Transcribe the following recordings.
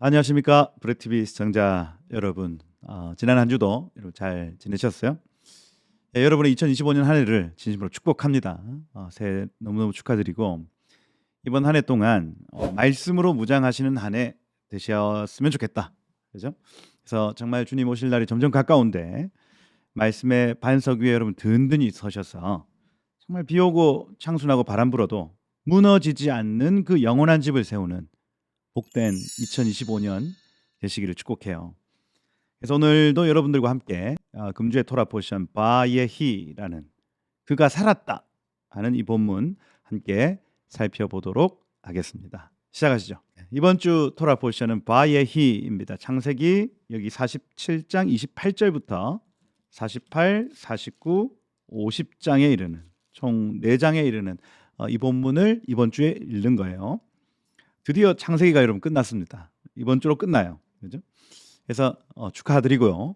안녕하십니까 브레티비 시청자 여러분. 지난 한 주도 여러분 잘 지내셨어요? 네, 여러분의 2025년 한 해를 진심으로 축복합니다. 새해 너무너무 축하드리고 이번 한 해 동안 말씀으로 무장하시는 한 해 되셨으면 좋겠다. 그죠? 그래서 정말 주님 오실 날이 점점 가까운데 말씀의 반석 위에 여러분 든든히 서셔서 정말 비 오고 창순하고 바람 불어도 무너지지 않는 그 영원한 집을 세우는 복된 2025년 되시기를 축복해요. 그래서 오늘도 여러분들과 함께 금주의 토라 포션 바예히라는 그가 살았다 하는 이 본문 함께 살펴보도록 하겠습니다. 시작하시죠. 이번 주 토라 포션은 바예히입니다. 창세기 여기 47장 28절부터 48, 49, 50장에 이르는 총 4장에 이르는 이 본문을 이번 주에 읽는 거예요. 드디어 창세기가 여러분 끝났습니다. 이번 주로 끝나요. 그죠? 그래서 축하드리고요.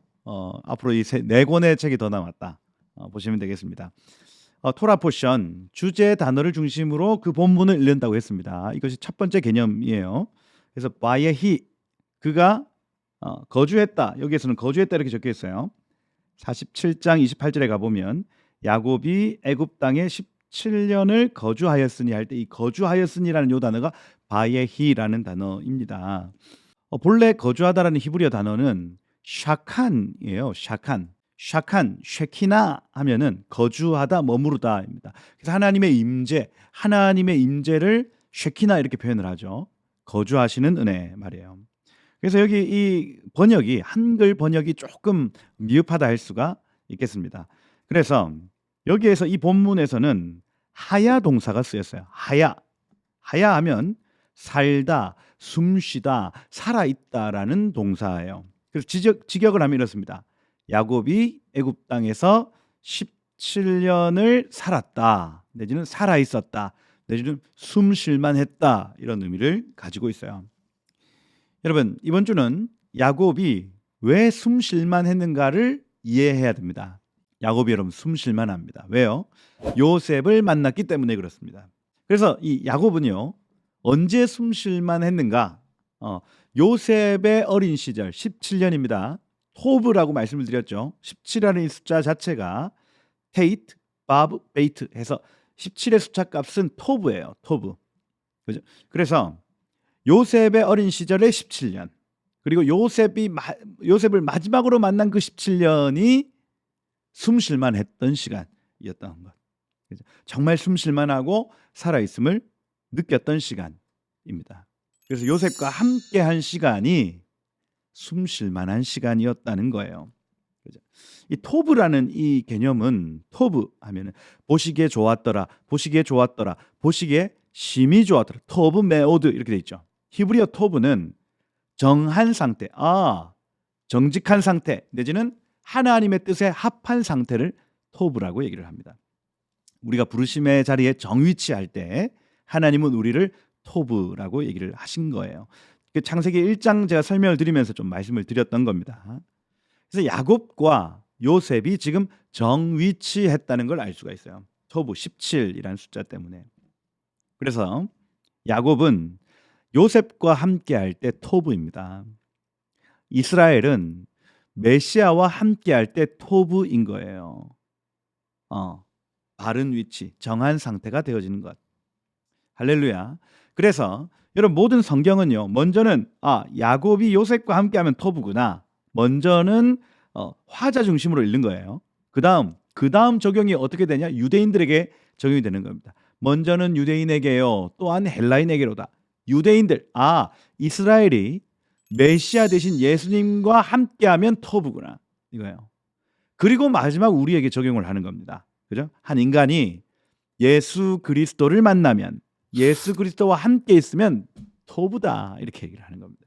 앞으로 이 4권의 책이 더 남았다. 보시면 되겠습니다. 토라 포션 주제 단어를 중심으로 그 본문을 읽는다고 했습니다. 이것이 첫 번째 개념이에요. 그래서 바예히 그가 거주했다. 여기에서는 거주했다 이렇게 적혀 있어요. 47장 28절에 가보면 야곱이 애굽 땅에 17년을 거주하였으니 할 때 이 거주하였으니라는 요 단어가 바예히라는 단어입니다. 본래 거주하다라는 히브리어 단어는 샤칸이에요. 샤칸, 쉐키나 하면은 거주하다, 머무르다입니다. 그래서 하나님의 임재, 하나님의 임재를 쉐키나 이렇게 표현을 하죠. 거주하시는 은혜 말이에요. 그래서 여기 이 번역이 한글 번역이 조금 미흡하다 할 수가 있겠습니다. 그래서 여기에서 이 본문에서는 하야 동사가 쓰였어요. 하야 하면 살다, 숨쉬다, 살아있다라는 동사예요. 그래서 직역을 하면 이렇습니다. 야곱이 애굽 땅에서 17년을 살았다, 내지는 살아있었다, 내지는 숨쉴만 했다, 이런 의미를 가지고 있어요. 여러분, 이번 주는 야곱이 왜 숨쉴만 했는가를 이해해야 됩니다. 야곱이 여러분 숨쉴만 합니다. 왜요? 요셉을 만났기 때문에 그렇습니다. 그래서 이 야곱은요 언제 숨쉴만 했는가? 요셉의 어린 시절 17년입니다. 토브라고 말씀을 드렸죠. 17이라는 숫자 자체가 테이트, 바브, 베이트 해서 17의 숫자 값은 토브예요. 토브. 그죠? 그래서 요셉의 어린 시절의 17년, 그리고 요셉을 마지막으로 만난 그 17년이 숨쉴만 했던 시간이었던 것. 그죠? 정말 숨쉴만하고 살아있음을 느꼈던 시간입니다. 그래서 요셉과 함께한 시간이 숨쉴만한 시간이었다는 거예요. 그죠? 이 토브라는 이 개념은 토브 하면은 보시기에 좋았더라, 보시기에 좋았더라, 보시기에 심히 좋았더라. 토브 메오드 이렇게 돼 있죠. 히브리어 토브는 정한 상태, 정직한 상태 내지는 하나님의 뜻에 합한 상태를 토브라고 얘기를 합니다. 우리가 부르심의 자리에 정위치할 때 하나님은 우리를 토브라고 얘기를 하신 거예요. 창세기 1장 제가 설명을 드리면서 좀 말씀을 드렸던 겁니다. 그래서 야곱과 요셉이 지금 정위치했다는 걸 알 수가 있어요. 토브 17이라는 숫자 때문에. 그래서 야곱은 요셉과 함께할 때 토브입니다. 이스라엘은 메시아와 함께할 때 토브인 거예요. 바른 위치, 정한 상태가 되어지는 것. 할렐루야. 그래서 여러분 모든 성경은요 먼저는 야곱이 요셉과 함께하면 토브구나, 먼저는 화자 중심으로 읽는 거예요. 그 다음 적용이 어떻게 되냐? 유대인들에게 적용이 되는 겁니다. 먼저는 유대인에게요, 또한 헬라인에게로다. 유대인들, 이스라엘이 메시아 대신 예수님과 함께하면 토브구나, 이거예요. 그리고 마지막 우리에게 적용을 하는 겁니다. 그죠? 한 인간이 예수 그리스도를 만나면, 예수 그리스도와 함께 있으면 토브다, 이렇게 얘기를 하는 겁니다.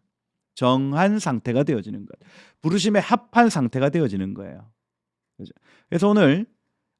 정한 상태가 되어지는 것, 부르심에 합한 상태가 되어지는 거예요. 그죠? 그래서 오늘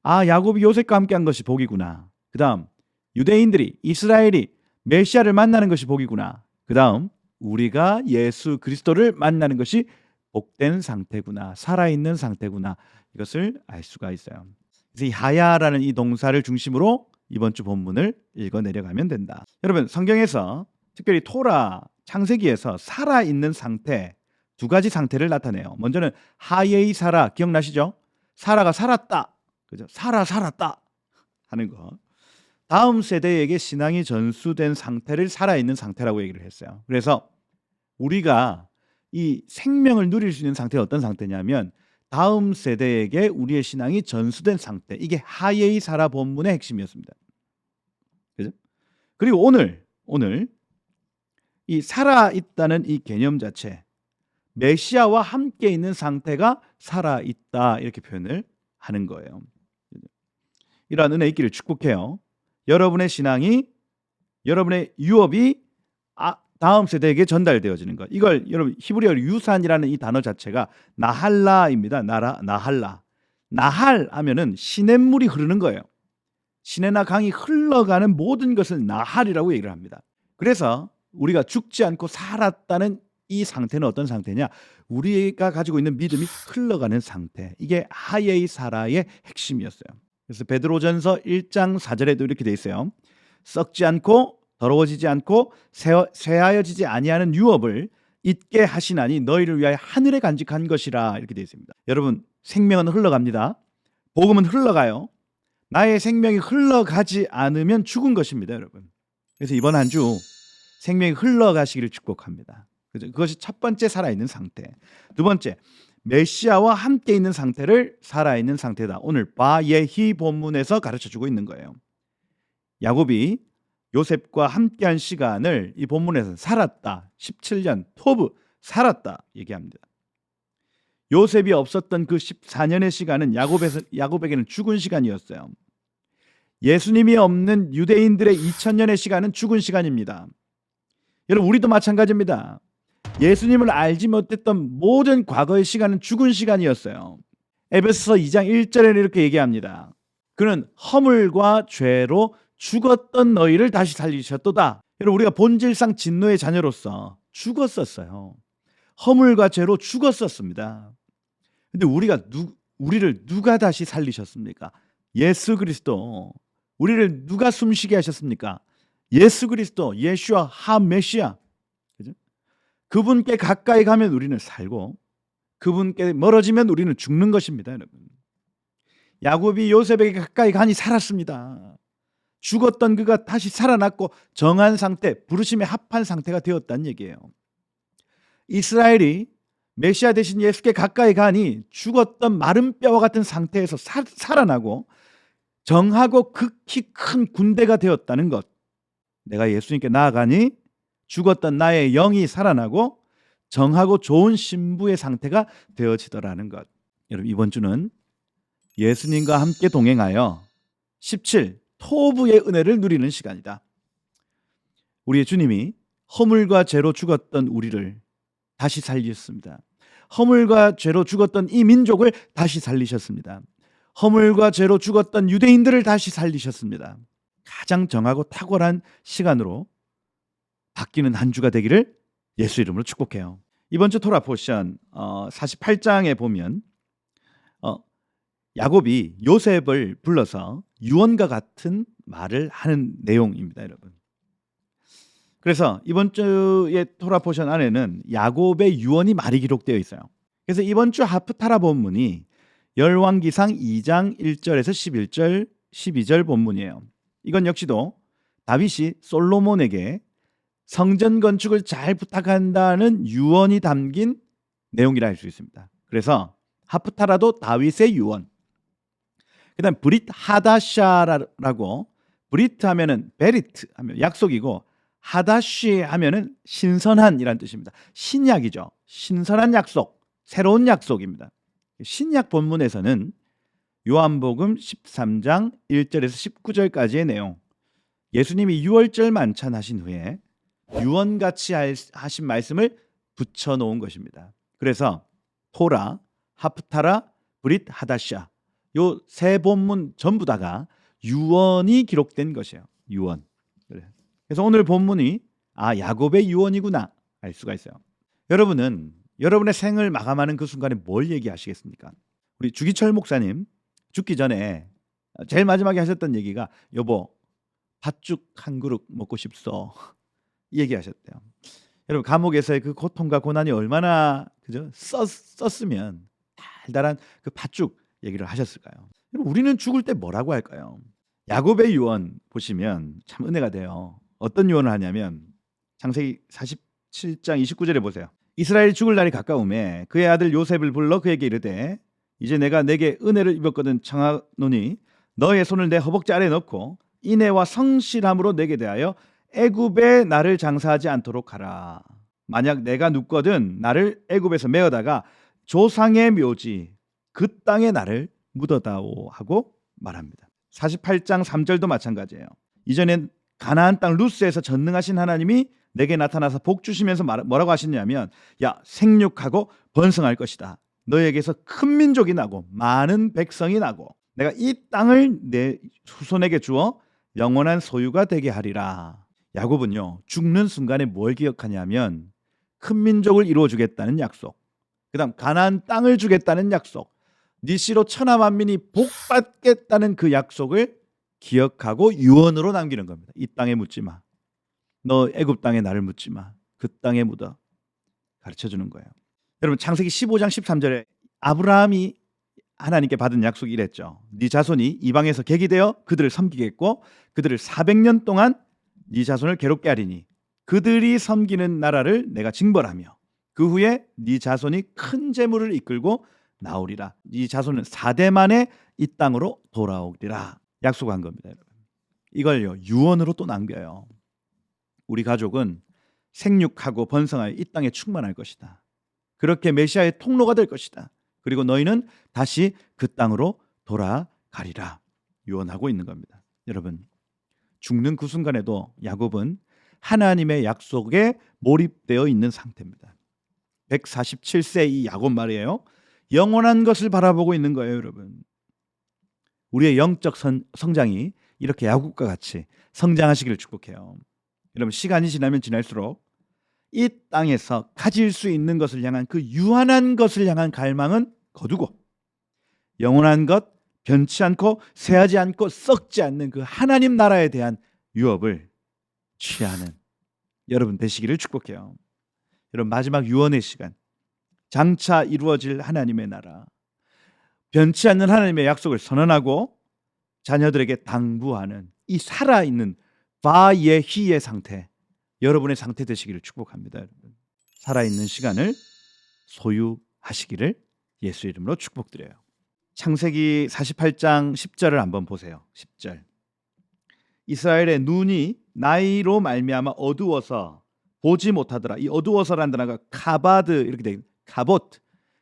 야곱이 요셉과 함께한 것이 복이구나. 그 다음 유대인들이, 이스라엘이 메시아를 만나는 것이 복이구나. 그 다음 우리가 예수 그리스도를 만나는 것이 복된 상태구나, 살아있는 상태구나, 이것을 알 수가 있어요. 그래서 이 하야라는 이 동사를 중심으로 이번 주 본문을 읽어 내려가면 된다. 여러분 성경에서 특별히 토라 창세기에서 살아있는 상태 두 가지 상태를 나타내요. 먼저는 하예이 사라, 기억나시죠? 사라가 살았다, 그죠? 살았다 하는 거. 다음 세대에게 신앙이 전수된 상태를 살아있는 상태라고 얘기를 했어요. 그래서 우리가 이 생명을 누릴 수 있는 상태가 어떤 상태냐면 다음 세대에게 우리의 신앙이 전수된 상태, 이게 하예이 사라 본문의 핵심이었습니다. 그죠? 그리고 오늘 이 살아있다는 이 개념 자체, 메시아와 함께 있는 상태가 살아있다, 이렇게 표현을 하는 거예요. 이러한 은혜 있기를 축복해요. 여러분의 신앙이, 여러분의 유업이 다음 세대에게 전달되어지는 것. 이걸 여러분 히브리어로 유산이라는 이 단어 자체가 나할라입니다. 나할라. 나할 하면은 시냇물이 흐르는 거예요. 시내나 강이 흘러가는 모든 것을 나할이라고 얘기를 합니다. 그래서 우리가 죽지 않고 살았다는 이 상태는 어떤 상태냐? 우리가 가지고 있는 믿음이 흘러가는 상태. 이게 하예이 사라의 핵심이었어요. 그래서 베드로전서 1장 4절에도 이렇게 돼 있어요. 썩지 않고 더러워지지 않고 쇠하여지지 아니하는 유업을 잊게 하시나니 너희를 위하여 하늘에 간직한 것이라, 이렇게 되어 있습니다. 여러분, 생명은 흘러갑니다. 복음은 흘러가요. 나의 생명이 흘러가지 않으면 죽은 것입니다, 여러분. 그래서 이번 한 주 생명이 흘러가시기를 축복합니다. 그것이 첫 번째 살아있는 상태. 두 번째, 메시아와 함께 있는 상태를 살아있는 상태다. 오늘 바예히 본문에서 가르쳐주고 있는 거예요. 야곱이 요셉과 함께한 시간을 이 본문에서 살았다. 17년 토브 살았다 얘기합니다. 요셉이 없었던 그 14년의 시간은 야곱에게는 죽은 시간이었어요. 예수님이 없는 유대인들의 2000년의 시간은 죽은 시간입니다. 여러분, 우리도 마찬가지입니다. 예수님을 알지 못했던 모든 과거의 시간은 죽은 시간이었어요. 에베소서 2장 1절에는 이렇게 얘기합니다. 그는 허물과 죄로 죽었던 너희를 다시 살리셨도다. 여러분, 우리가 본질상 진노의 자녀로서 죽었었어요. 허물과 죄로 죽었었습니다. 근데 우리를 누가 다시 살리셨습니까? 예수 그리스도. 우리를 누가 숨쉬게 하셨습니까? 예수 그리스도, 예슈아 하메시아. 그죠? 그분께 가까이 가면 우리는 살고 그분께 멀어지면 우리는 죽는 것입니다, 여러분. 야곱이 요셉에게 가까이 가니 살았습니다. 죽었던 그가 다시 살아났고 정한 상태, 부르심에 합한 상태가 되었다는 얘기예요. 이스라엘이 메시아 대신 예수께 가까이 가니 죽었던 마른 뼈와 같은 상태에서 살아나고 정하고 극히 큰 군대가 되었다는 것. 내가 예수님께 나아가니 죽었던 나의 영이 살아나고 정하고 좋은 신부의 상태가 되어지더라는 것. 여러분, 이번 주는 예수님과 함께 동행하여 17 토부의 은혜를 누리는 시간이다. 우리의 주님이 허물과 죄로 죽었던 우리를 다시 살리셨습니다. 허물과 죄로 죽었던 이 민족을 다시 살리셨습니다. 허물과 죄로 죽었던 유대인들을 다시 살리셨습니다. 가장 정하고 탁월한 시간으로 바뀌는 한 주가 되기를 예수 이름으로 축복해요. 이번 주 토라 포션 48장에 보면 야곱이 요셉을 불러서 유언과 같은 말을 하는 내용입니다, 여러분. 그래서 이번 주의 토라 포션 안에는 야곱의 유언이 많이 기록되어 있어요. 그래서 이번 주 하프타라 본문이 열왕기상 2장 1절에서 11절, 12절 본문이에요. 이건 역시도 다윗이 솔로몬에게 성전 건축을 잘 부탁한다는 유언이 담긴 내용이라 할 수 있습니다. 그래서 하프타라도 다윗의 유언. 그다음 브릿 하다샤라고, 브리트 하면은 베리트 하면 약속이고 하다쉬 하면은 신선한이라는 뜻입니다. 신약이죠. 신선한 약속, 새로운 약속입니다. 신약 본문에서는 요한복음 13장 1절에서 19절까지의 내용, 예수님이 유월절 만찬하신 후에 유언같이 하신 말씀을 붙여놓은 것입니다. 그래서 토라, 하프타라, 브릿 하다샤, 요 세 본문 전부 다가 유언이 기록된 것이에요. 유언. 그래서 오늘 본문이 야곱의 유언이구나 알 수가 있어요. 여러분은 여러분의 생을 마감하는 그 순간에 뭘 얘기하시겠습니까? 우리 주기철 목사님 죽기 전에 제일 마지막에 하셨던 얘기가, 여보 팥죽 한 그릇 먹고 싶소. 얘기하셨대요. 여러분 감옥에서의 그 고통과 고난이 얼마나 그죠? 썼으면 달달한 그 팥죽 얘기를 하셨을까요? 여러분 우리는 죽을 때 뭐라고 할까요? 야곱의 유언 보시면 참 은혜가 돼요. 어떤 유언을 하냐면 창세기 47장 29절에 보세요. 이스라엘이 죽을 날이 가까우매 그의 아들 요셉을 불러 그에게 이르되 이제 내가 내게 은혜를 입었거든 청하노니 너의 손을 내 허벅지 아래에 넣고 인애와 성실함으로 내게 대하여 애굽에 나를 장사하지 않도록 하라. 만약 내가 눕거든 나를 애굽에서 메어다가 조상의 묘지 그 땅에 나를 묻어다오 하고 말합니다. 48장 3절도 마찬가지예요. 이전엔 가나안 땅 루스에서 전능하신 하나님이 내게 나타나서 복 주시면서 뭐라고 하셨냐면 야 생육하고 번성할 것이다. 너에게서 큰 민족이 나고 많은 백성이 나고 내가 이 땅을 내 후손에게 주어 영원한 소유가 되게 하리라. 야곱은요 죽는 순간에 뭘 기억하냐면 큰 민족을 이루어주겠다는 약속, 그 다음 가나안 땅을 주겠다는 약속, 네 씨로 천하 만민이 복받겠다는 그 약속을 기억하고 유언으로 남기는 겁니다. 이 땅에 묻지 마. 너 애굽 땅에 나를 묻지 마. 그 땅에 묻어. 가르쳐주는 거예요. 여러분 창세기 15장 13절에 아브라함이 하나님께 받은 약속이 이랬죠. 네 자손이 이방에서 객이 되어 그들을 섬기겠고 그들을 400년 동안 네 자손을 괴롭게 하리니 그들이 섬기는 나라를 내가 징벌하며 그 후에 네 자손이 큰 재물을 이끌고 나오리라. 네 자손은 4대 만에 이 땅으로 돌아오리라. 약속한 겁니다. 여러분. 이걸요 유언으로 또 남겨요. 우리 가족은 생육하고 번성하여 이 땅에 충만할 것이다. 그렇게 메시아의 통로가 될 것이다. 그리고 너희는 다시 그 땅으로 돌아가리라. 유언하고 있는 겁니다. 여러분 죽는 그 순간에도 야곱은 하나님의 약속에 몰입되어 있는 상태입니다. 147세 이 야곱 말이에요. 영원한 것을 바라보고 있는 거예요. 여러분 우리의 영적 성장이 이렇게 야곱과 같이 성장하시기를 축복해요. 여러분 시간이 지나면 지날수록 이 땅에서 가질 수 있는 것을 향한 그 유한한 것을 향한 갈망은 거두고 영원한 것, 변치 않고 쇠하지 않고 썩지 않는 그 하나님 나라에 대한 유업을 취하는 여러분 되시기를 축복해요. 여러분 마지막 유언의 시간, 장차 이루어질 하나님의 나라, 변치 않는 하나님의 약속을 선언하고 자녀들에게 당부하는 이 살아있는 바예히의 상태, 여러분의 상태 되시기를 축복합니다. 여러분. 살아있는 시간을 소유하시기를 예수 이름으로 축복드려요. 창세기 48장 10절을 한번 보세요. 10절. 이스라엘의 눈이 나이로 말미암아 어두워서 보지 못하더라. 이 어두워서라는 단어가 카바드 이렇게 돼. 카봇.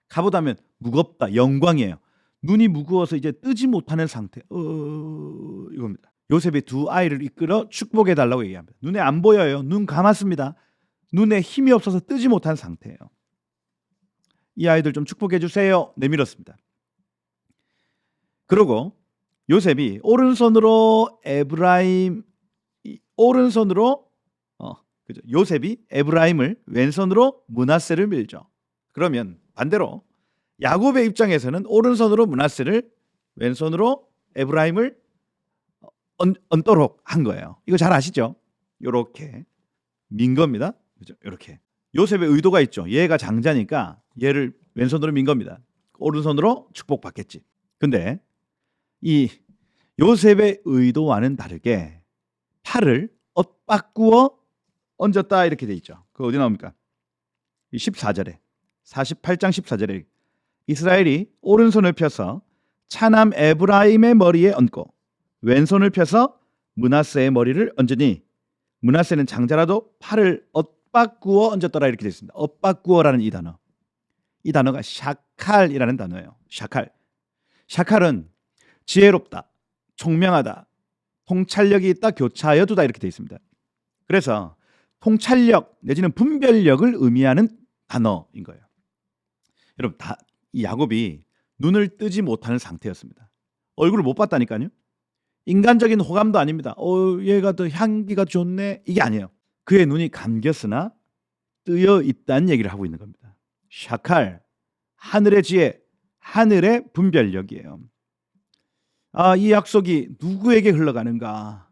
카봇하면 무겁다, 영광이에요. 눈이 무거워서 이제 뜨지 못하는 상태. 이겁니다. 요셉이 두 아이를 이끌어 축복해 달라고 얘기합니다. 눈에 안 보여요. 눈 감았습니다. 눈에 힘이 없어서 뜨지 못한 상태예요. 이 아이들 좀 축복해 주세요. 내밀었습니다. 그리고 요셉이 오른손으로 요셉이 에브라임을 왼손으로 므낫세를 밀죠. 그러면 반대로 야곱의 입장에서는 오른손으로 므낫세를 왼손으로 에브라임을 얹도록 한 거예요. 이거 잘 아시죠? 이렇게 민 겁니다. 그죠? 이렇게 요셉의 의도가 있죠. 얘가 장자니까 얘를 왼손으로 민 겁니다. 오른손으로 축복받겠지. 근데 이 요셉의 의도와는 다르게 팔을 엇바꾸어 얹었다 이렇게 돼 있죠. 그거 어디 나옵니까? 14절에 48장 14절에 이스라엘이 오른손을 펴서 차남 에브라임의 머리에 얹고 왼손을 펴서 므낫세의 머리를 얹으니 므낫세는 장자라도 팔을 엇바꾸어 얹었더라 이렇게 되어 있습니다. 엇바꾸어라는 이 단어. 이 단어가 샤칼이라는 단어예요. 샤칼은 지혜롭다, 총명하다, 통찰력이 있다, 교차하여 두다 이렇게 되어 있습니다. 그래서 통찰력 내지는 분별력을 의미하는 단어인 거예요. 여러분 이 야곱이 눈을 뜨지 못하는 상태였습니다. 얼굴을 못 봤다니까요. 인간적인 호감도 아닙니다. 얘가 더 향기가 좋네 이게 아니에요. 그의 눈이 감겼으나 뜨여 있다는 얘기를 하고 있는 겁니다. 샤칼, 하늘의 지혜, 하늘의 분별력이에요. 이 약속이 누구에게 흘러가는가?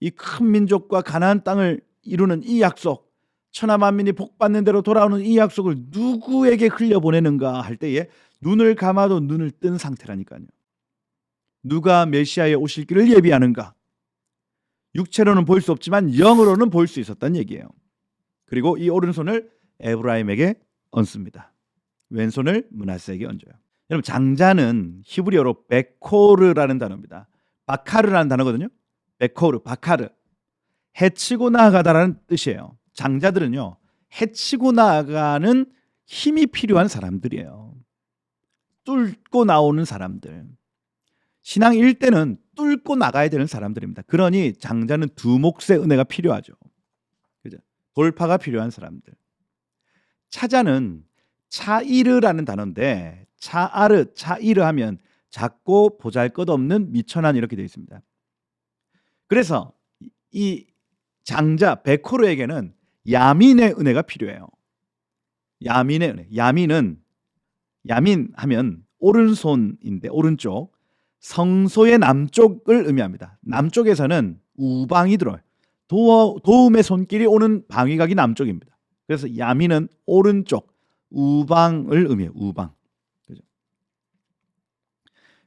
이 큰 민족과 가나안 땅을 이루는 이 약속, 천하 만민이 복받는 대로 돌아오는 이 약속을 누구에게 흘려보내는가 할 때에 눈을 감아도 눈을 뜬 상태라니까요. 누가 메시아의 오실 길을 예비하는가? 육체로는 볼 수 없지만 영으로는 볼 수 있었다는 얘기예요. 그리고 이 오른손을 에브라임에게 얹습니다. 왼손을 므낫세에게 얹어요. 여러분, 장자는 히브리어로 베코르라는 단어입니다. 바카르라는 단어거든요. 베코르, 바카르. 해치고 나아가다라는 뜻이에요. 장자들은요, 해치고 나아가는 힘이 필요한 사람들이에요. 뚫고 나오는 사람들. 신앙 일대는 뚫고 나가야 되는 사람들입니다. 그러니 장자는 두 몫의 은혜가 필요하죠. 그죠? 돌파가 필요한 사람들. 차자는 차이르라는 단어인데, 차이르 하면 작고 보잘것없는 미천한 이렇게 되어 있습니다. 그래서 이 장자 베코르에게는 야민의 은혜가 필요해요. 야민의 은혜. 야민 하면 오른손인데 오른쪽, 성소의 남쪽을 의미합니다. 남쪽에서는 우방이 들어요. 도움의 손길이 오는 방위각이 남쪽입니다. 그래서 야민은 오른쪽, 우방을 의미해요. 우방. 그죠?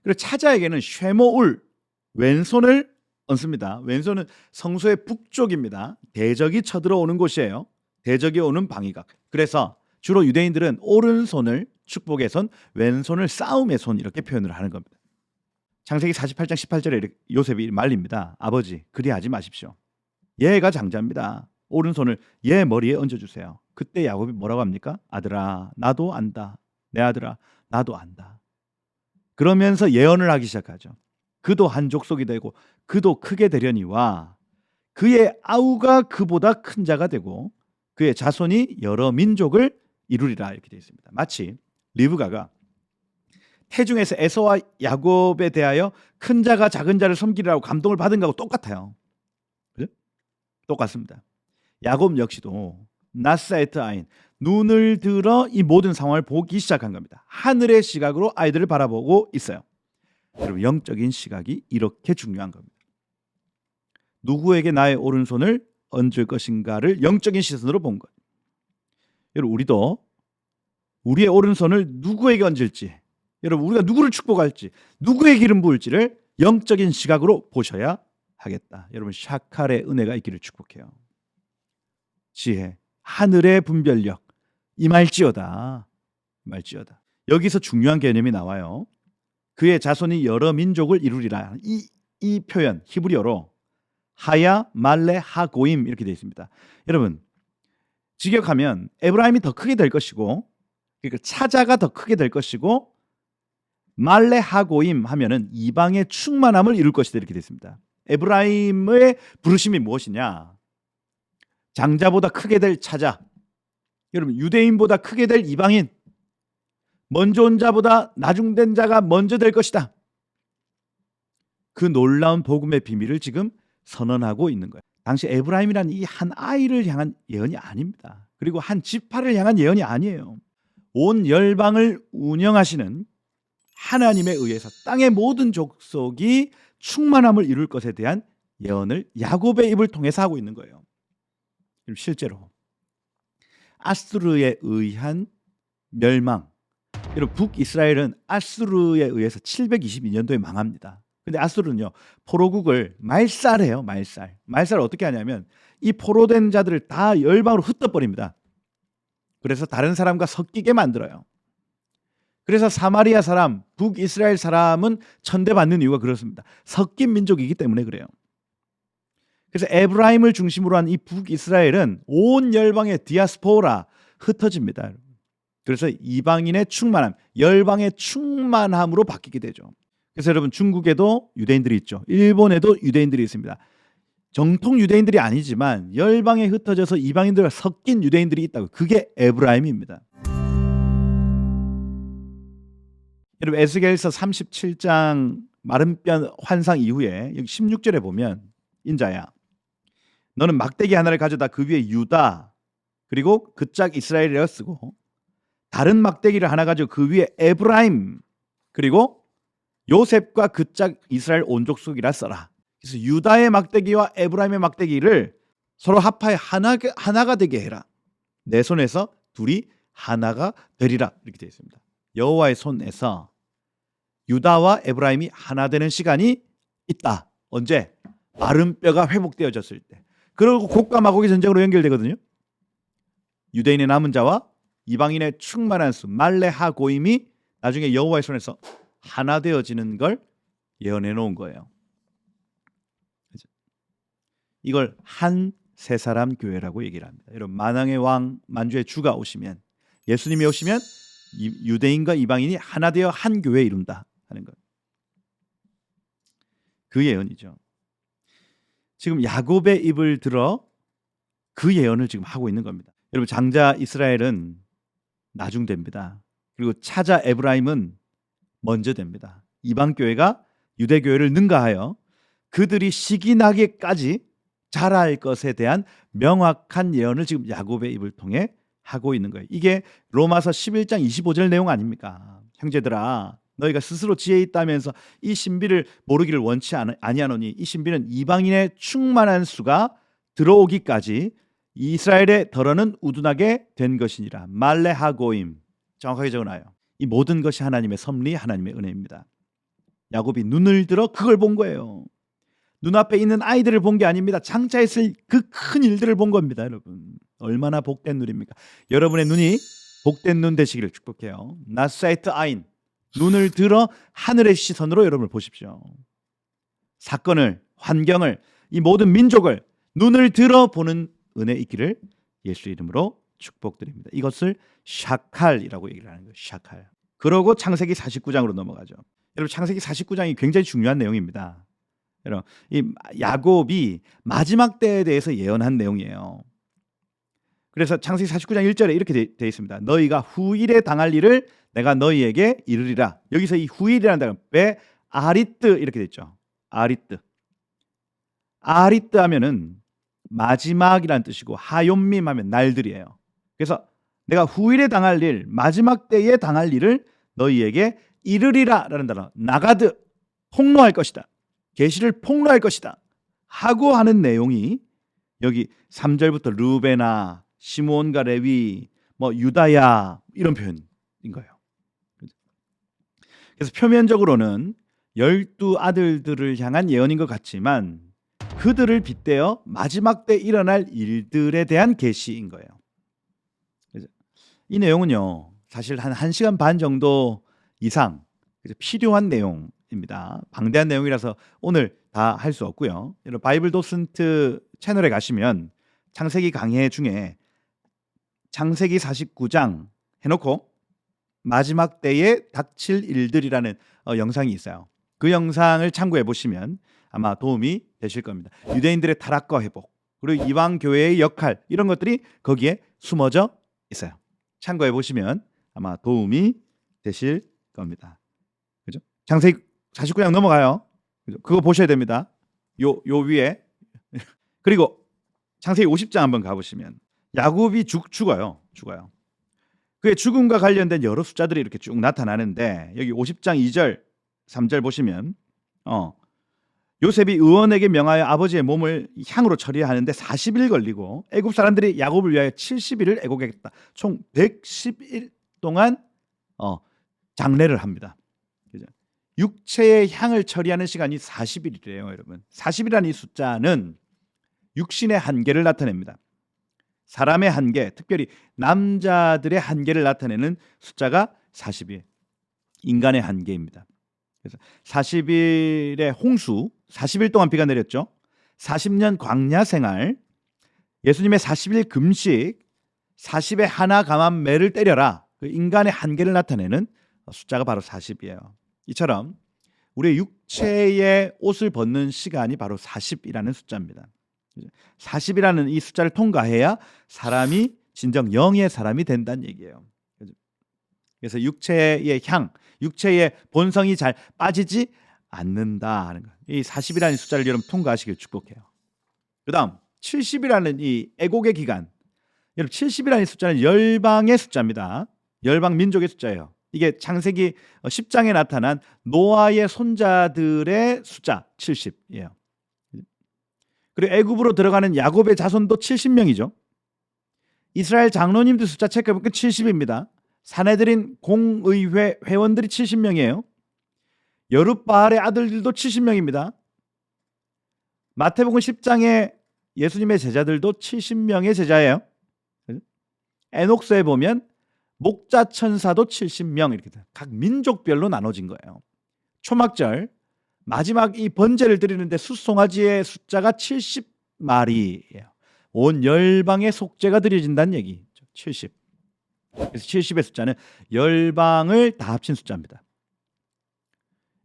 그리고 차자에게는 쉐모울, 왼손을 얹습니다. 왼손은 성소의 북쪽입니다. 대적이 쳐들어오는 곳이에요. 대적이 오는 방위각. 그래서 주로 유대인들은 오른손을 축복의 손, 왼손을 싸움의 손 이렇게 표현을 하는 겁니다. 창세기 48장 18절에 요셉이 말립니다. 아버지, 그리하지 마십시오. 얘가 장자입니다. 오른손을 얘 머리에 얹어주세요. 그때 야곱이 뭐라고 합니까? 아들아, 나도 안다. 내 아들아, 나도 안다. 그러면서 예언을 하기 시작하죠. 그도 한 족속이 되고 그도 크게 되려니와 그의 아우가 그보다 큰 자가 되고 그의 자손이 여러 민족을 이루리라 이렇게 되어 있습니다. 마치 리브가가 태중에서 에서와 야곱에 대하여 큰 자가 작은 자를 섬기라고 감동을 받은 거하고 똑같아요. 그죠? 똑같습니다. 야곱 역시도 나사에트 아인, 눈을 들어 이 모든 상황을 보기 시작한 겁니다. 하늘의 시각으로 아이들을 바라보고 있어요. 여러분, 영적인 시각이 이렇게 중요한 겁니다. 누구에게 나의 오른손을 얹을 것인가를 영적인 시선으로 본 거예요. 여러분, 우리도 우리의 오른손을 누구에게 얹을지, 여러분, 우리가 누구를 축복할지, 누구의 기름 부을지를 영적인 시각으로 보셔야 하겠다. 여러분, 샤칼의 은혜가 있기를 축복해요. 지혜, 하늘의 분별력 임할지어다. 임할지어다. 여기서 중요한 개념이 나와요. 그의 자손이 여러 민족을 이루리라. 이 표현 히브리어로 하야 말레 하고임 이렇게 되어 있습니다. 여러분, 직역하면 에브라임이 더 크게 될 것이고, 그러니까 차자가 더 크게 될 것이고, 말레 하고임 하면은 이방의 충만함을 이룰 것이다 이렇게 되어 있습니다. 에브라임의 부르심이 무엇이냐? 장자보다 크게 될 차자. 여러분, 유대인보다 크게 될 이방인. 먼저 온 자보다 나중된 자가 먼저 될 것이다. 그 놀라운 복음의 비밀을 지금 선언하고 있는 거예요. 당시 에브라임이라는 이 한 아이를 향한 예언이 아닙니다. 그리고 한 지파를 향한 예언이 아니에요. 온 열방을 운영하시는 하나님에 의해서 땅의 모든 족속이 충만함을 이룰 것에 대한 예언을 야곱의 입을 통해서 하고 있는 거예요. 실제로 아수르에 의한 멸망, 여러분, 북이스라엘은 아수르에 의해서 722년도에 망합니다. 근데 아수르는요, 포로국을 말살해요. 말살을 어떻게 하냐면 이 포로된 자들을 다 열방으로 흩어버립니다. 그래서 다른 사람과 섞이게 만들어요. 그래서 사마리아 사람, 북이스라엘 사람은 천대받는 이유가 그렇습니다. 섞인 민족이기 때문에 그래요. 그래서 에브라임을 중심으로 한 이 북이스라엘은 온 열방의 디아스포라, 흩어집니다. 그래서 이방인의 충만함, 열방의 충만함으로 바뀌게 되죠. 그래서 여러분, 중국에도 유대인들이 있죠. 일본에도 유대인들이 있습니다. 정통 유대인들이 아니지만 열방에 흩어져서 이방인들과 섞인 유대인들이 있다고. 그게 에브라임입니다. 여러분, 에스겔서 37장 마른뼈 환상 이후에 여기 16절에 보면, 인자야, 너는 막대기 하나를 가져다 그 위에 유다 그리고 그 짝 이스라엘이라고 쓰고, 다른 막대기를 하나 가지고 그 위에 에브라임 그리고 요셉과 그 짝 이스라엘 온 족속이라 써라. 그래서 유다의 막대기와 에브라임의 막대기를 서로 합하여 하나가 되게 해라. 내 손에서 둘이 하나가 되리라. 이렇게 되어 있습니다. 여호와의 손에서 유다와 에브라임이 하나 되는 시간이 있다. 언제? 마른 뼈가 회복되어졌을 때. 그리고 곡과 마곡의 전쟁으로 연결되거든요. 유대인의 남은 자와 이방인의 충만한 수 말레하 고임이 나중에 여호와의 손에서 하나 되어지는 걸 예언해 놓은 거예요. 이걸 한 세 사람 교회라고 얘기를 합니다. 여러분, 만왕의 왕 만주의 주가 오시면, 예수님이 오시면 유대인과 이방인이 하나 되어 한 교회에 이룬다 하는 것. 그 예언이죠. 지금 야곱의 입을 들어 그 예언을 지금 하고 있는 겁니다. 여러분, 장자 이스라엘은 나중됩니다. 그리고 차자 에브라임은 먼저 됩니다. 이방 교회가 유대 교회를 능가하여 그들이 시기 나기까지 자랄 것에 대한 명확한 예언을 지금 야곱의 입을 통해 하고 있는 거예요. 이게 로마서 11장 25절 내용 아닙니까? 형제들아, 너희가 스스로 지혜 있다면서 이 신비를 모르기를 원치 아니하노니 이 신비는 이방인의 충만한 수가 들어오기까지 이스라엘의 덜어는 우둔하게 된 것이니라. 말레하고임. 정확하게 적어놔요. 이 모든 것이 하나님의 섭리, 하나님의 은혜입니다. 야곱이 눈을 들어 그걸 본 거예요. 눈앞에 있는 아이들을 본 게 아닙니다. 장차 있을 그 큰 일들을 본 겁니다. 여러분, 얼마나 복된 눈입니까? 여러분의 눈이 복된 눈 되시기를 축복해요. 나사이트 아인, 눈을 들어 하늘의 시선으로 여러분을 보십시오. 사건을, 환경을, 이 모든 민족을 눈을 들어 보는 은혜 있기를 예수 이름으로 축복드립니다. 이것을 샤칼이라고 얘기를 하는 거예요. 샤칼. 그러고 창세기 49장으로 넘어가죠. 여러분, 창세기 49장이 굉장히 중요한 내용입니다. 여러분, 이 야곱이 마지막 때에 대해서 예언한 내용이에요. 그래서 창세기 49장 1절에 이렇게 되어 있습니다. 너희가 후일에 당할 일을 내가 너희에게 이르리라. 여기서 이 후일이라는 단어 왜 아리뜨 이렇게 됐죠. 아리뜨. 아리뜨 하면은 마지막이라는 뜻이고 하욤밈 하면 날들이에요. 그래서 내가 후일에 당할 일, 마지막 때에 당할 일을 너희에게 이르리라라는 단어. 나가드, 폭로할 것이다. 계시를 폭로할 것이다 하고 하는 내용이 여기 3절부터 르베나, 시므온과 레위, 뭐 유다야 이런 표현인 거예요. 그래서 표면적으로는 12 아들들을 향한 예언인 것 같지만 그들을 빗대어 마지막 때 일어날 일들에 대한 계시인 거예요. 이 내용은요, 사실 한 1시간 반 정도 이상 필요한 내용입니다. 방대한 내용이라서 오늘 다 할 수 없고요. 여러분, 바이블 도슨트 채널에 가시면 창세기 강해 중에 창세기 49장 해놓고 마지막 때에 닥칠 일들이라는 영상이 있어요. 그 영상을 참고해 보시면 아마 도움이 되실 겁니다. 유대인들의 타락과 회복, 그리고 이방 교회의 역할, 이런 것들이 거기에 숨어져 있어요. 참고해 보시면 아마 도움이 되실 겁니다. 그죠? 창세기 49장 넘어가요. 그죠? 그거 보셔야 됩니다. 요 위에. 그리고 창세기 50장 한번 가보시면 야곱이 죽어요. 그의 죽음과 관련된 여러 숫자들이 이렇게 쭉 나타나는데 여기 50장 2절, 3절 보시면 요셉이 의원에게 명하여 아버지의 몸을 향으로 처리하는데 40일 걸리고 애굽 사람들이 야곱을 위하여 70일을 애곡했다. 총 110일 동안 장례를 합니다. 육체의 향을 처리하는 시간이 40일이래요, 여러분. 40이라는 이 숫자는 육신의 한계를 나타냅니다. 사람의 한계, 특별히 남자들의 한계를 나타내는 숫자가 40일, 인간의 한계입니다. 그래서 40일의 홍수, 40일 동안 비가 내렸죠. 40년 광야 생활, 예수님의 40일 금식, 40에 하나 감한 매를 때려라. 그 인간의 한계를 나타내는 숫자가 바로 40이에요. 이처럼 우리의 육체의 옷을 벗는 시간이 바로 40이라는 숫자입니다. 40이라는 이 숫자를 통과해야 사람이 진정 영의 사람이 된다는 얘기예요. 그래서 육체의 향, 육체의 본성이 잘 빠지지 않는다 하는 거. 이 40이라는 숫자를 여러분 통과하시길 축복해요. 그다음 70이라는 이 애곡의 기간. 여러분 70이라는 숫자는 열방의 숫자입니다. 열방 민족의 숫자예요. 이게 창세기 10장에 나타난 노아의 손자들의 숫자 70이에요. 그리고 애굽으로 들어가는 야곱의 자손도 70명이죠. 이스라엘 장로님들 숫자 체크해보니까 70입니다. 사내들인 공의회 회원들이 70명이에요. 여룻바알의 아들들도 70명입니다. 마태복음 10장에 예수님의 제자들도 70명의 제자예요. 에녹서에 보면 목자 천사도 70명 이렇게 각 민족별로 나눠진 거예요. 초막절 마지막 이 번제를 드리는데 숫송아지의 숫자가 70마리예요. 온 열방의 속죄가 드려진다는 얘기죠. 70. 그래서 70의 숫자는 열방을 다 합친 숫자입니다.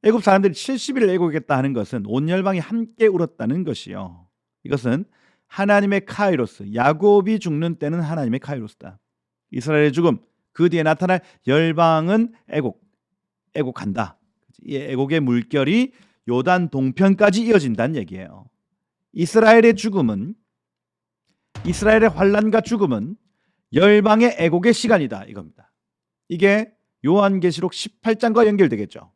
애굽 사람들이 70일을 애국했다 하는 것은 온 열방이 함께 울었다는 것이요. 이것은 하나님의 카이로스, 야곱이 죽는 때는 하나님의 카이로스다. 이스라엘의 죽음, 그 뒤에 나타날 열방은 애국한다. 이 애국의 물결이 요단 동편까지 이어진다는 얘기예요. 이스라엘의 죽음은, 이스라엘의 환난과 죽음은 열방의 애국의 시간이다 이겁니다. 이게 요한계시록 18장과 연결되겠죠.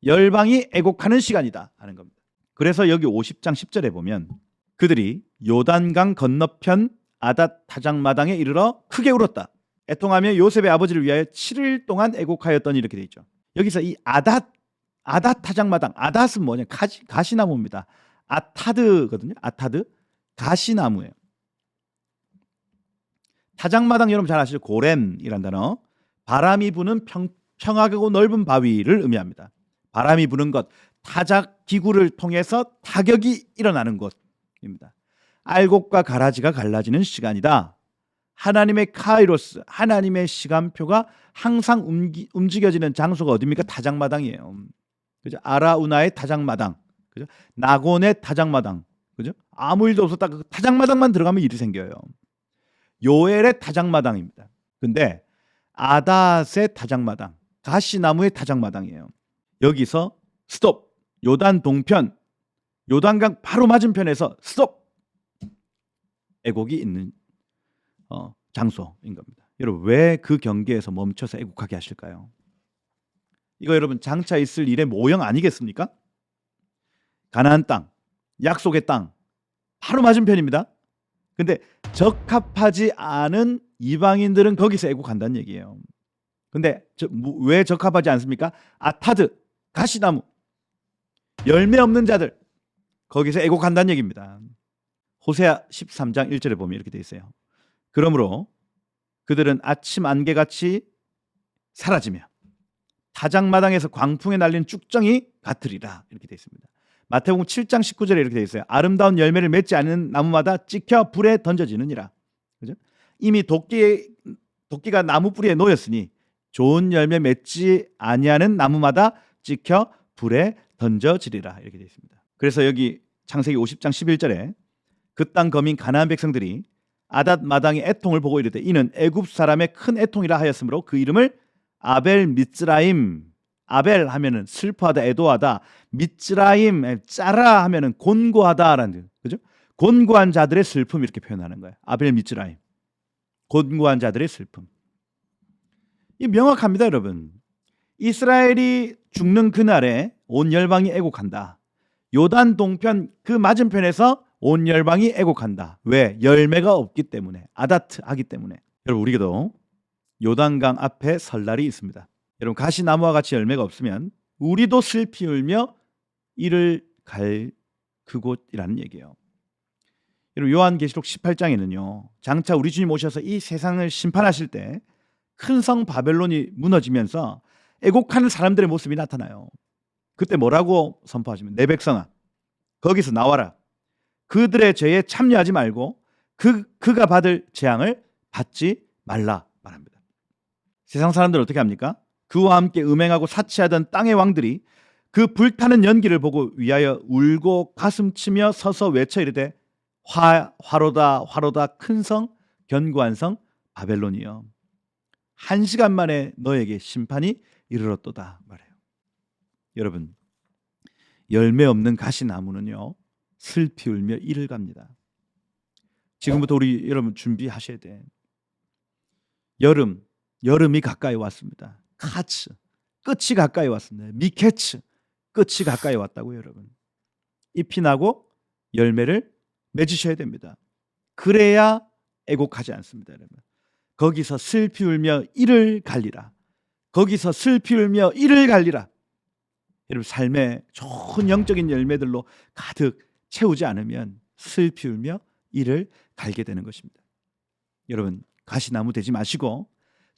열방이 애국하는 시간이다 하는 겁니다. 그래서 여기 50장 10절에 보면 그들이 요단강 건너편 아닷 타작마당에 이르러 크게 울었다. 애통하며 요셉의 아버지를 위하여 7일 동안 애국하였더니 이렇게 돼 있죠. 여기서 이 아닷 타작마당, 아닷은 뭐냐? 가시나무입니다. 아타드거든요. 아타드 가시나무예요. 타작마당 여러분 잘 아시죠? 고렘이란 단어. 바람이 부는 평화하고 넓은 바위를 의미합니다. 바람이 부는 것, 타작 기구를 통해서 타격이 일어나는 곳입니다. 알곡과 가라지가 갈라지는 시간이다. 하나님의 카이로스, 하나님의 시간표가 항상 움직여지는 장소가 어디입니까? 타작마당이에요. 그죠? 아라우나의 타작마당, 그죠? 나곤의 타작마당, 그죠? 아무 일도 없었다. 그 타작마당만 들어가면 일이 생겨요. 요엘의 타작마당입니다. 근데 아닷의 타작마당, 가시나무의 타작마당이에요. 여기서 스톱. 요단 동편, 요단강 바로 맞은편에서 스톱. 애곡이 있는 장소인 겁니다. 여러분 왜 그 경계에서 멈춰서 애국하게 하실까요? 이거 여러분 장차 있을 일의 모형 아니겠습니까? 가나안 땅, 약속의 땅 바로 맞은편입니다. 근데 적합하지 않은 이방인들은 거기서 애국한다는 얘기예요. 근데 왜 적합하지 않습니까? 아타드, 가시나무, 열매 없는 자들 거기서 애곡한다는 얘기입니다. 호세아 13장 1절에 보면 이렇게 돼 있어요. 그러므로 그들은 아침 안개같이 사라지며 타작마당에서 광풍에 날린 쭉정이 같으리라 이렇게 돼 있습니다. 마태복음 7장 19절에 이렇게 돼 있어요. 아름다운 열매를 맺지 않는 나무마다 찍혀 불에 던져지느니라. 그죠? 이미 도끼가 나무 뿌리에 놓였으니 좋은 열매 맺지 아니하는 나무마다 찍혀 불에 던져지리라 이렇게 되어 있습니다. 그래서 여기 창세기 50장 11절에 그 땅 거민 가나안 백성들이 아닷 마당의 애통을 보고 이르되 이는 애굽 사람의 큰 애통이라 하였으므로 그 이름을 아벨 미츠라임, 아벨 하면은 슬퍼하다, 애도하다, 미츠라임, 짜라 하면은 곤고하다라는, 그죠? 곤고한 자들의 슬픔 이렇게 표현하는 거예요. 아벨 미츠라임, 곤고한 자들의 슬픔. 이 명확합니다, 여러분. 이스라엘이 죽는 그날에 온 열방이 애곡한다. 요단 동편 그 맞은편에서 온 열방이 애곡한다. 왜? 열매가 없기 때문에, 아다트 하기 때문에. 여러분 우리도 요단강 앞에 설날이 있습니다. 여러분 가시나무와 같이 열매가 없으면 우리도 슬피 울며 이를 갈 그곳이라는 얘기예요. 여러분 요한계시록 18장에는요. 장차 우리 주님 오셔서 이 세상을 심판하실 때 큰 성 바벨론이 무너지면서 애곡하는 사람들의 모습이 나타나요. 그때 뭐라고 선포하시면 내 백성아 거기서 나와라. 그들의 죄에 참여하지 말고 그가 받을 재앙을 받지 말라 말합니다. 세상 사람들은 어떻게 합니까? 그와 함께 음행하고 사치하던 땅의 왕들이 그 불타는 연기를 보고 위하여 울고 가슴치며 서서 외쳐 이르되 화로다 화로다 큰 성 견고한 성 바벨론이여 한 시간 만에 너에게 심판이 이르렀도다 말해요. 여러분 열매 없는 가시나무는요 슬피 울며 이를 갑니다. 지금부터 우리 여러분 준비하셔야 돼. 여름이 가까이 왔습니다. 카츠 끝이 가까이 왔습니다. 미케츠 끝이 가까이 왔다고요, 여러분. 잎이 나고 열매를 맺으셔야 됩니다. 그래야 애곡하지 않습니다, 여러분. 거기서 슬피 울며 이를 갈리라. 거기서 슬피 울며 이를 갈리라. 여러분, 삶의 좋은 영적인 열매들로 가득 채우지 않으면 슬피 울며 이를 갈게 되는 것입니다. 여러분, 가시나무 되지 마시고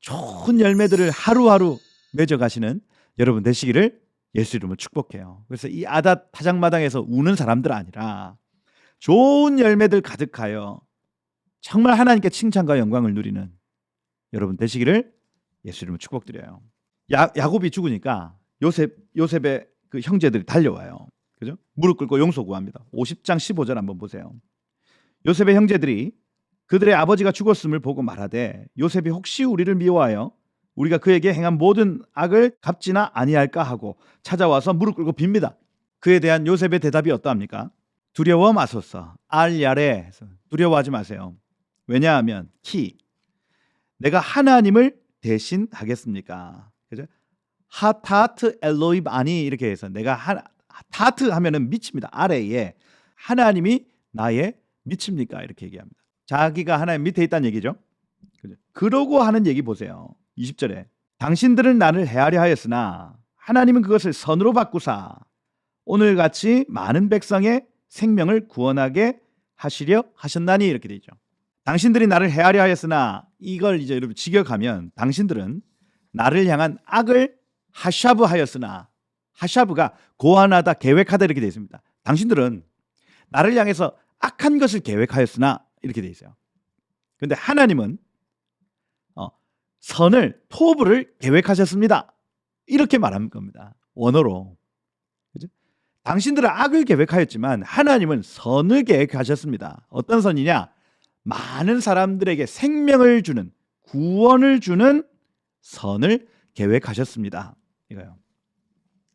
좋은 열매들을 하루하루 맺어가시는 여러분 되시기를 예수 이름으로 축복해요. 그래서 이 아닷 타작마당에서 우는 사람들 아니라 좋은 열매들 가득하여 정말 하나님께 칭찬과 영광을 누리는 여러분 되시기를 예수 이름으로 축복드려요. 야곱이 죽으니까 요셉의 그 형제들이 달려와요. 그죠? 무릎 꿇고 용서 구합니다. 50장 15절 한번 보세요. 요셉의 형제들이 그들의 아버지가 죽었음을 보고 말하되 요셉이 혹시 우리를 미워하여 우리가 그에게 행한 모든 악을 갚지나 아니할까 하고 찾아와서 무릎 꿇고 빕니다. 그에 대한 요셉의 대답이 어떠합니까? 두려워 마소서 알야레, 두려워하지 마세요. 왜냐하면 내가 하나님을 대신하겠습니까? 그죠? 하타트 엘로입 아니 이렇게 해서 내가 타트 하면은 미칩니다. 아래에 하나님이 나의 미칩니까? 이렇게 얘기합니다. 자기가 하나님 밑에 있다는 얘기죠. 그죠? 그러고 하는 얘기 보세요. 20절에 당신들은 나를 해하려 하였으나 하나님은 그것을 선으로 바꾸사 오늘같이 많은 백성의 생명을 구원하게 하시려 하셨나니 이렇게 되죠. 당신들이 나를 해하려 하였으나 이걸 이제 여러분 직역하면 당신들은 나를 향한 악을 하샤브 하였으나 하샤브가 고안하다 계획하다 이렇게 되어 있습니다. 당신들은 나를 향해서 악한 것을 계획하였으나 이렇게 되어 있어요. 그런데 하나님은 선을 토부를 계획하셨습니다. 이렇게 말하는 겁니다. 원어로. 그죠? 당신들은 악을 계획하였지만 하나님은 선을 계획하셨습니다. 어떤 선이냐? 많은 사람들에게 생명을 주는 구원을 주는 선을 계획하셨습니다. 이거요.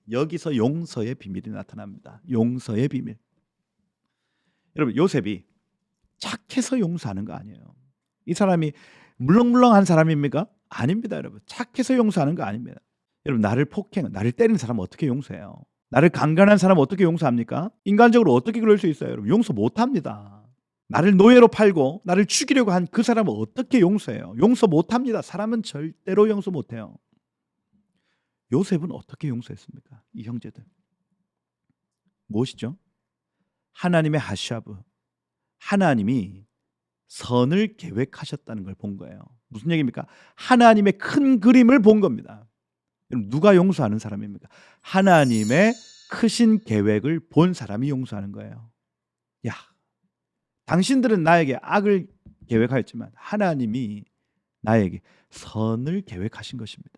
여기서 용서의 비밀이 나타납니다. 용서의 비밀. 여러분, 요셉이 착해서 용서하는 거 아니에요. 이 사람이 물렁물렁한 사람입니까? 아닙니다, 여러분. 착해서 용서하는 거 아닙니다. 여러분, 나를 나를 때리는 사람 어떻게 용서해요? 나를 강간한 사람 어떻게 용서합니까? 인간적으로 어떻게 그럴 수 있어요, 여러분? 용서 못합니다. 나를 노예로 팔고 나를 죽이려고 한 그 사람은 어떻게 용서해요? 용서 못합니다. 사람은 절대로 용서 못해요. 요셉은 어떻게 용서했습니까? 이 형제들. 무엇이죠? 하나님의 하샤브. 하나님이 선을 계획하셨다는 걸 본 거예요. 무슨 얘기입니까? 하나님의 큰 그림을 본 겁니다. 누가 용서하는 사람입니까? 하나님의 크신 계획을 본 사람이 용서하는 거예요. 야, 당신들은 나에게 악을 계획하였지만 하나님이 나에게 선을 계획하신 것입니다.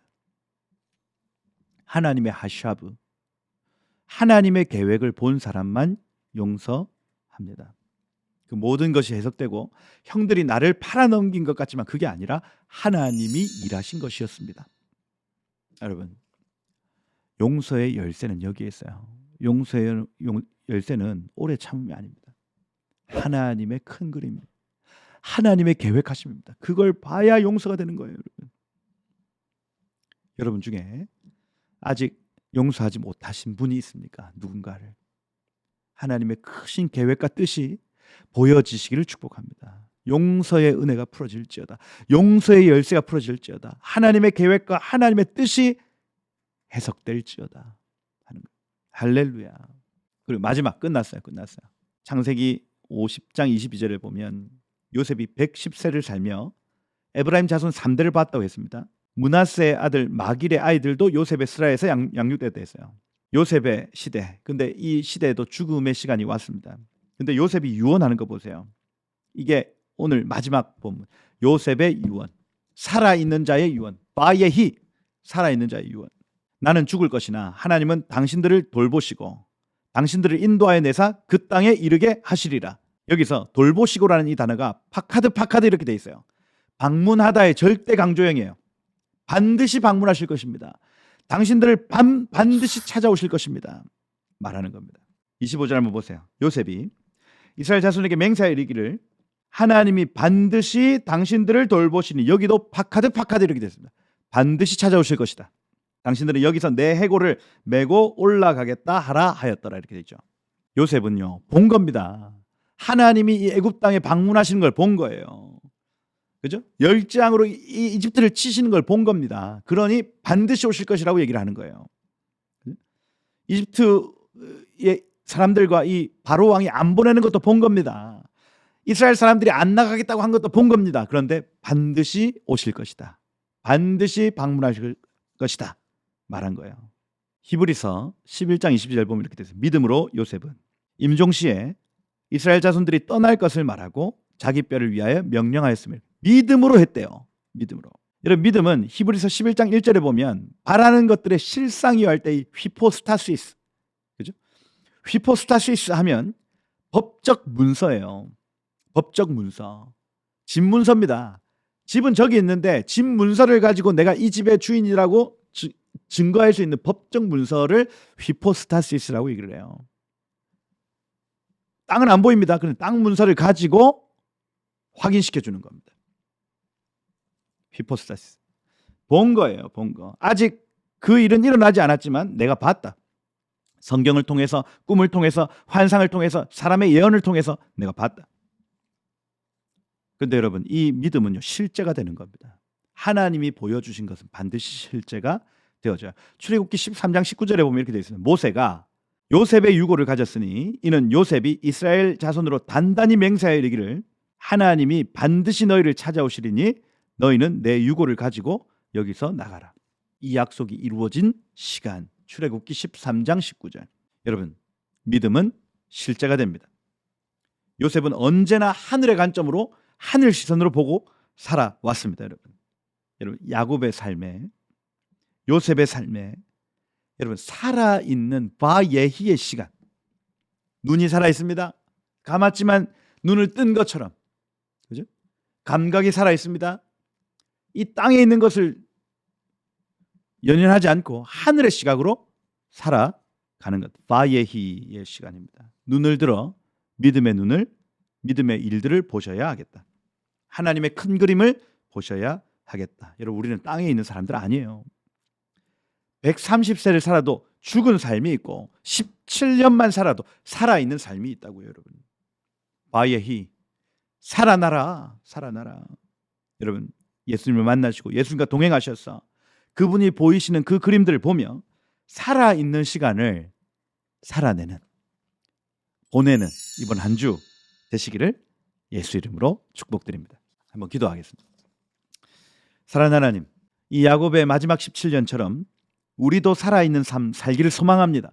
하나님의 하샤브, 하나님의 계획을 본 사람만 용서합니다. 그 모든 것이 해석되고 형들이 나를 팔아넘긴 것 같지만 그게 아니라 하나님이 일하신 것이었습니다. 여러분, 용서의 열쇠는 여기에 있어요. 용서의 열쇠는 오래 참음이 아닙니다. 하나님의 큰 그림, 하나님의 계획하심입니다. 그걸 봐야 용서가 되는 거예요. 여러분 중에 아직 용서하지 못하신 분이 있습니까? 누군가를. 하나님의 크신 계획과 뜻이 보여지시기를 축복합니다. 용서의 은혜가 풀어질지어다. 용서의 열쇠가 풀어질지어다. 하나님의 계획과 하나님의 뜻이 해석될지어다 하는 거예요. 할렐루야. 그리고 마지막 끝났어요. 창세기 50장 22절에 보면 요셉이 110세를 살며 에브라임 자손 3대를 봤다고 했습니다. 므낫세의 아들 마길의 아이들도 요셉의 스라에서 양육되었다 했어요. 요셉의 시대. 근데 이 시대에도 죽음의 시간이 왔습니다. 근데 요셉이 유언하는 거 보세요. 이게 오늘 마지막 본문. 요셉의 유언. 살아있는 자의 유언. 바예히. 살아있는 자의 유언. 나는 죽을 것이나 하나님은 당신들을 돌보시고 당신들을 인도하여 내사 그 땅에 이르게 하시리라. 여기서 돌보시고라는 이 단어가 파카드 이렇게 돼 있어요. 방문하다의 절대 강조형이에요. 반드시 방문하실 것입니다. 당신들을 반드시 찾아오실 것입니다. 말하는 겁니다. 25절 한번 보세요. 요셉이 이스라엘 자손에게 맹세하여 이르기를 하나님이 반드시 당신들을 돌보시니 여기도 파카드 이렇게 됐습니다. 반드시 찾아오실 것이다. 당신들은 여기서 내 해골을 메고 올라가겠다 하라 하였더라 이렇게 되죠. 요셉은요 본 겁니다. 하나님이 이 애굽 땅에 방문하시는 걸 본 거예요. 그죠? 열장으로 이 이집트를 치시는 걸 본 겁니다. 그러니 반드시 오실 것이라고 얘기를 하는 거예요. 이집트의 사람들과 이 바로 왕이 안 보내는 것도 본 겁니다. 이스라엘 사람들이 안 나가겠다고 한 것도 본 겁니다. 그런데 반드시 오실 것이다. 반드시 방문하실 것이다. 말한 거예요. 히브리서 11장 22절 보면 이렇게 돼서 믿음으로 요셉은 임종시에 이스라엘 자손들이 떠날 것을 말하고 자기 뼈를 위하여 명령하였음을 믿음으로 했대요. 믿음으로. 여러분, 믿음은 히브리서 11장 1절에 보면 바라는 것들의 실상이요 할 때의 휘포스타시스. 그죠? 휘포스타시스 하면 법적 문서예요. 법적 문서. 집 문서입니다. 집은 저기 있는데 집 문서를 가지고 내가 이 집의 주인이라고 증거할 수 있는 법적 문서를 휘포스타시스라고 얘기를 해요. 땅은 안 보입니다. 그런데 땅 문서를 가지고 확인시켜 주는 겁니다. 휘포스타시스. 본 거예요. 본 거. 아직 그 일은 일어나지 않았지만 내가 봤다. 성경을 통해서, 꿈을 통해서, 환상을 통해서, 사람의 예언을 통해서 내가 봤다. 그런데 여러분, 이 믿음은요 실제가 되는 겁니다. 하나님이 보여주신 것은 반드시 실제가 되어져요. 출애굽기 13장 19절에 보면 이렇게 되어 있습니다. 모세가 요셉의 유고를 가졌으니 이는 요셉이 이스라엘 자손으로 단단히 맹세하여 이르기를 하나님이 반드시 너희를 찾아오시리니 너희는 내 유고를 가지고 여기서 나가라. 이 약속이 이루어진 시간, 출애굽기 13장 19절. 여러분, 믿음은 실제가 됩니다. 요셉은 언제나 하늘의 관점으로, 하늘 시선으로 보고 살아왔습니다. 여러분, 야곱의 삶에, 요셉의 삶에, 여러분, 살아있는 바예히의 시간. 눈이 살아있습니다. 감았지만 눈을 뜬 것처럼, 그죠? 감각이 살아있습니다. 이 땅에 있는 것을 연연하지 않고 하늘의 시각으로 살아가는 것. 바예히의 시간입니다. 눈을 들어 믿음의 눈을, 믿음의 일들을 보셔야 하겠다. 하나님의 큰 그림을 보셔야 하겠다. 여러분, 우리는 땅에 있는 사람들 아니에요. 130세를 살아도 죽은 삶이 있고 17년만 살아도 살아있는 삶이 있다고요. 여러분, 바예히, 살아나라, 살아나라. 여러분, 예수님을 만나시고 예수님과 동행하셔서 그분이 보이시는 그 그림들을 보며 살아있는 시간을 살아내는, 보내는 이번 한 주 되시기를 예수 이름으로 축복드립니다. 한번 기도하겠습니다. 사랑하는 하나님, 이 야곱의 마지막 17년처럼 우리도 살아있는 삶 살기를 소망합니다.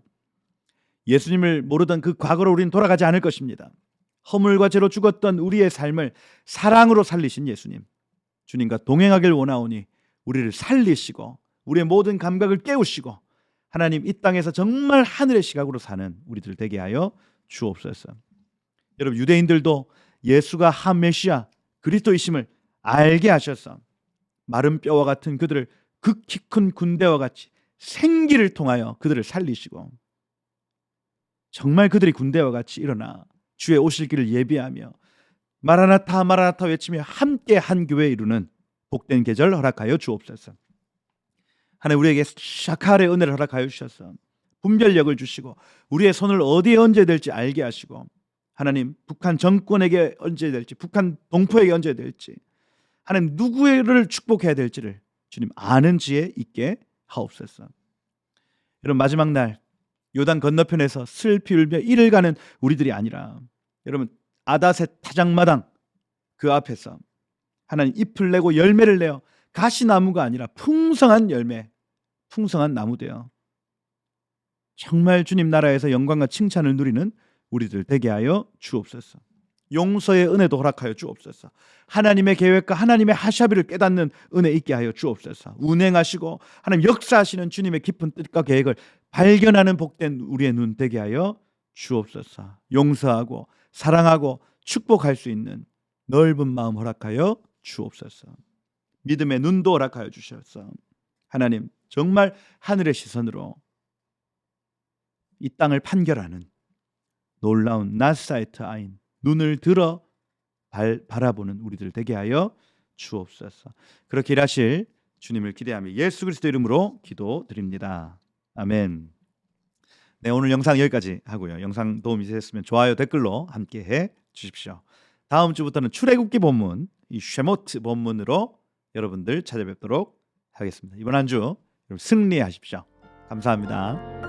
예수님을 모르던 그 과거로 우리는 돌아가지 않을 것입니다. 허물과 죄로 죽었던 우리의 삶을 사랑으로 살리신 예수님, 주님과 동행하길 원하오니 우리를 살리시고 우리의 모든 감각을 깨우시고 하나님, 이 땅에서 정말 하늘의 시각으로 사는 우리들 되게 하여 주옵소서. 여러분, 유대인들도 예수가 한 메시아 그리스도이심을 알게 하셔서 마른 뼈와 같은 그들을 극히 큰 군대와 같이 생기를 통하여 그들을 살리시고 정말 그들이 군대와 같이 일어나 주의 오실 길을 예비하며 마라나타 마라나타 외치며 함께 한 교회 이루는 복된 계절 허락하여 주옵소서. 하나님, 우리에게 샤칼의 은혜를 허락하여 주셔서 분별력을 주시고 우리의 손을 어디에 얹어야 될지 알게 하시고 하나님, 북한 정권에게 얹어야 될지, 북한 동포에게 얹어야 될지, 하나님 누구를 축복해야 될지를 주님 아는 지혜 있게 하옵소서. 여러분, 마지막 날 요단 건너편에서 슬피 울며 이를 가는 우리들이 아니라 여러분, 아닷의 타작마당 그 앞에서 하나님 잎을 내고 열매를 내어 가시나무가 아니라 풍성한 열매, 풍성한 나무 되어 정말 주님 나라에서 영광과 칭찬을 누리는 우리들 되게 하여 주옵소서. 용서의 은혜도 허락하여 주옵소서. 하나님의 계획과 하나님의 하샤비를 깨닫는 은혜 있게 하여 주옵소서. 운행하시고 하나님 역사하시는 주님의 깊은 뜻과 계획을 발견하는 복된 우리의 눈 되게 하여 주옵소서. 용서하고 사랑하고 축복할 수 있는 넓은 마음 허락하여 주옵소서. 믿음의 눈도 허락하여 주셔서 하나님, 정말 하늘의 시선으로 이 땅을 판결하는 놀라운 나사이트 아인, 눈을 들어 바라보는 우리들 되게 하여 주옵소서. 그렇게 일하실 주님을 기대하며 예수 그리스도 이름으로 기도드립니다. 아멘. 네, 오늘 영상 여기까지 하고요. 영상 도움이 되셨으면 좋아요, 댓글로 함께 해 주십시오. 다음 주부터는 출애굽기 본문, 이 쉐모트 본문으로 여러분들 찾아뵙도록 하겠습니다. 이번 한 주 승리하십시오. 감사합니다.